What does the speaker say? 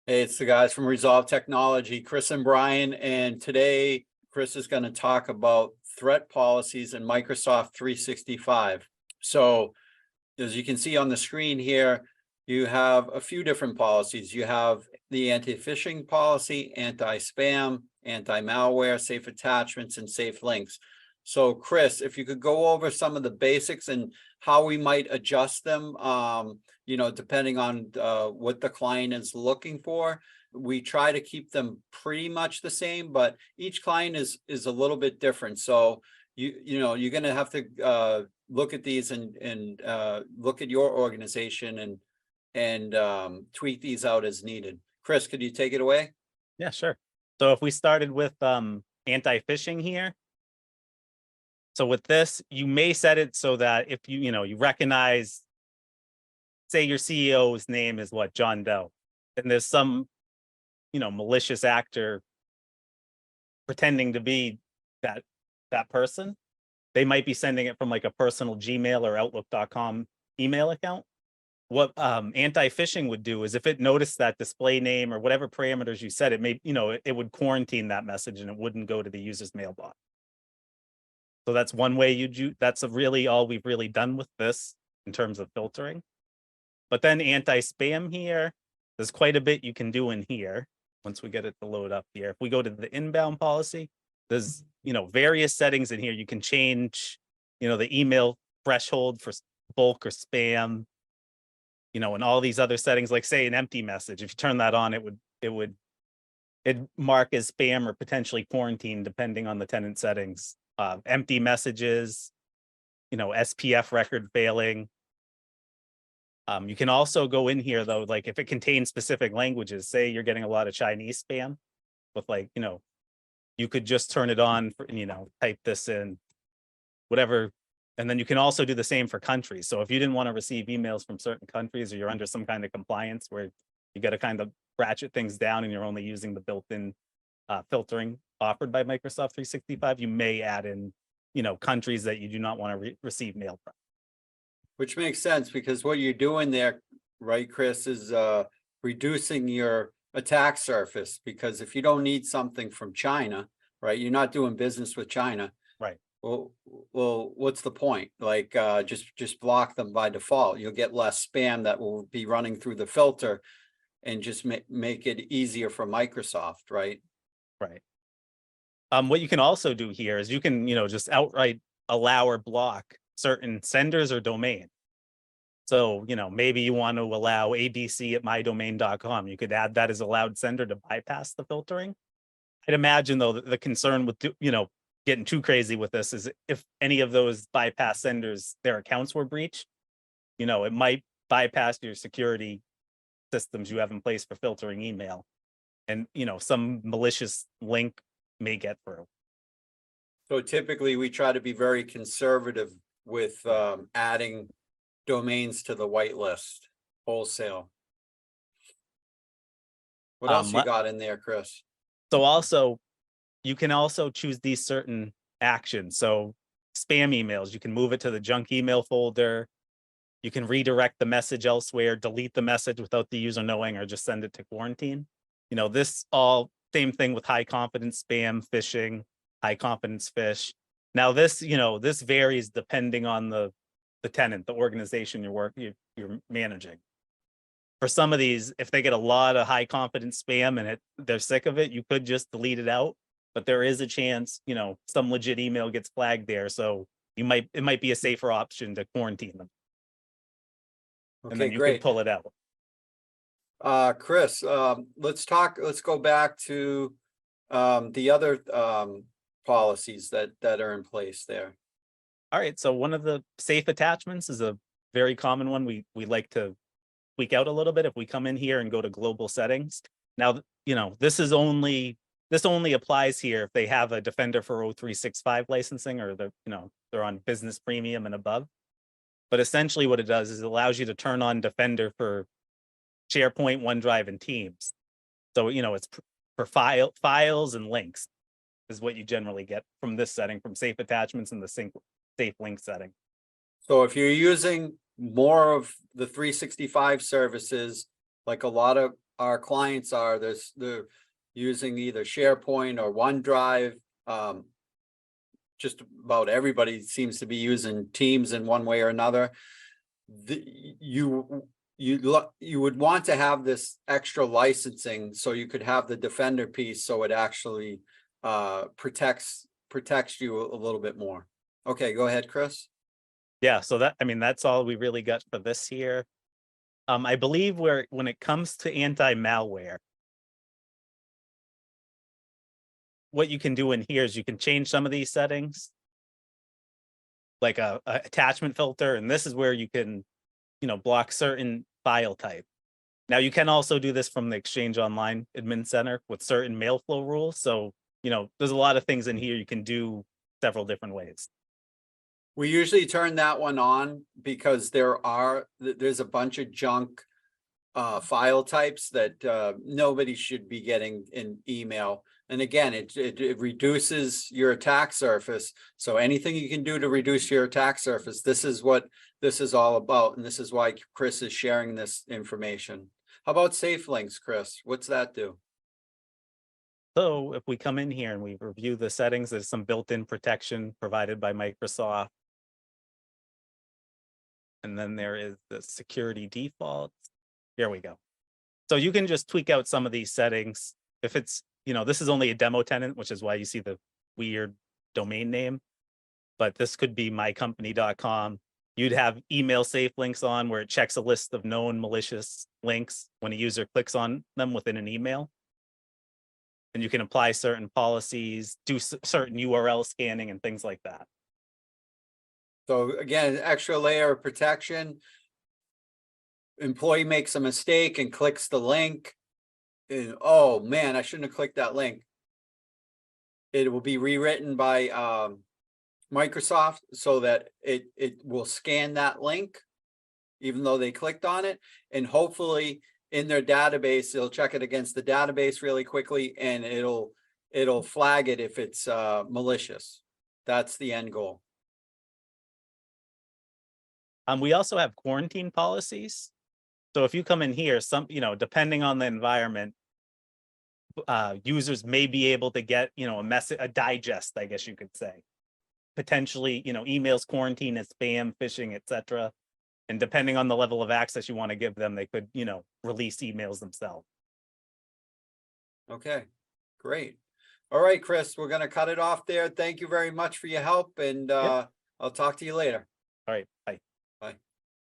Hey, it's the guys from Resolve Technology, Chris and Brian, and today Chris is going to talk about threat policies in Microsoft 365. So as you can see on the screen here, you have a few different policies. You have the anti-phishing policy, anti-spam, anti-malware, safe attachments, and safe links. So Chris, if you could go over some of the basics and how we might adjust them, depending on what the client is looking for. We try to keep them pretty much the same, but each client is a little bit different. So you're going to have to look at these and look at your organization and tweak these out as needed. Chris, could you take it away? Yeah, sure. So if we started with anti-phishing here. So with this, you may set it so that if you recognize, say your CEO's name is John Doe, and there's some, malicious actor pretending to be that person. They might be sending it from like a personal Gmail or Outlook.com email account. What anti-phishing would do is if it noticed that display name or whatever parameters you set, it may, it would quarantine that message and it wouldn't go to the user's mailbox. So that's one way you do. That's really all we've really done with this in terms of filtering. But then anti-spam here, there's quite a bit you can do in here once we get it to load up here. If we go to the inbound policy, there's, various settings in here. You can change, the email threshold for bulk or spam, and all these other settings, like say an empty message. If you turn that on, it'd mark as spam or potentially quarantine depending on the tenant settings. Empty messages, SPF record failing. You can also go in here though, like if it contains specific languages, say you're getting a lot of Chinese spam with you could just turn it on for, type this in, whatever. And then you can also do the same for countries. So if you didn't want to receive emails from certain countries or you're under some kind of compliance where you got to kind of ratchet things down and you're only using the built-in filtering offered by Microsoft 365, you may add in, countries that you do not want to receive mail from. Which makes sense because what you're doing there, right, Chris, is reducing your attack surface. Because if you don't need something from China, right, you're not doing business with China. Right. Well, what's the point? Just block them by default. You'll get less spam that will be running through the filter, and just make it easier for Microsoft, right? Right. What you can also do here is you can, just outright allow or block certain senders or domain. So, maybe you want to allow abc@mydomain.com. You could add that as allowed sender to bypass the filtering. I'd imagine though that the concern with, getting too crazy with this is if any of those bypass senders, their accounts were breached, it might bypass your security systems you have in place for filtering email. And, some malicious link may get through. So typically we try to be very conservative with adding domains to the whitelist wholesale. What else you got in there, Chris? So also, you can also choose these certain actions. So spam emails, you can move it to the junk email folder. You can redirect the message elsewhere, delete the message without the user knowing, or just send it to quarantine. This all same thing with high confidence spam, phishing, high confidence phish. Now this, this varies depending on the tenant, the organization you're managing. For some of these, if they get a lot of high confidence spam and they're sick of it, you could just delete it out. But there is a chance, some legit email gets flagged there. So it might be a safer option to quarantine them. And then Okay, you can great. pull it out. Chris, let's go back to the other policies that are in place there. All right. So one of the safe attachments is a very common one. We like to tweak out a little bit if we come in here and go to global settings. Now, this only applies here if they have a Defender for O365 licensing or they're on business premium and above. But essentially what it does is it allows you to turn on Defender for SharePoint, OneDrive, and Teams. So, it's for files and links is what you generally get from this setting, from safe attachments and the safe link setting. So if you're using more of the 365 services, like a lot of our clients are. They're using either SharePoint or OneDrive. Just about everybody seems to be using Teams in one way or another. You would want to have this extra licensing so you could have the Defender piece, so it actually protects you a little bit more. Okay, go ahead, Chris. Yeah, so that, I mean, that's all we really got for this here. I believe when it comes to anti-malware, what you can do in here is you can change some of these settings, like a attachment filter, and this is where you can, block certain file type. Now you can also do this from the Exchange Online Admin Center with certain mail flow rules. So, there's a lot of things in here you can do several different ways. We usually turn that one on because there's a bunch of junk file types that nobody should be getting in email. And again, it reduces your attack surface. So anything you can do to reduce your attack surface, this is what this is all about. And this is why Chris is sharing this information. How about Safe Links, Chris? What's that do? So if we come in here and we review the settings, there's some built-in protection provided by Microsoft. And then there is the security defaults. Here we go. So you can just tweak out some of these settings. If it's, this is only a demo tenant, which is why you see the weird domain name. But this could be mycompany.com. You'd have email safe links on where it checks a list of known malicious links when a user clicks on them within an email. And you can apply certain policies, do certain URL scanning and things like that. So again, extra layer of protection. Employee makes a mistake and clicks the link. And, oh man, I shouldn't have clicked that link. It will be rewritten by Microsoft so that it will scan that link, even though they clicked on it. And hopefully in their database, they'll check it against the database really quickly, and it'll flag it if it's malicious. That's the end goal. We also have quarantine policies. So if you come in here, depending on the environment, users may be able to get, a digest, I guess you could say. Potentially, emails quarantine as spam, phishing, etc. And depending on the level of access you want to give them, they could, release emails themselves. Okay, great. All right, Chris, we're going to cut it off there. Thank you very much for your help, and I'll talk to you later. All right, bye.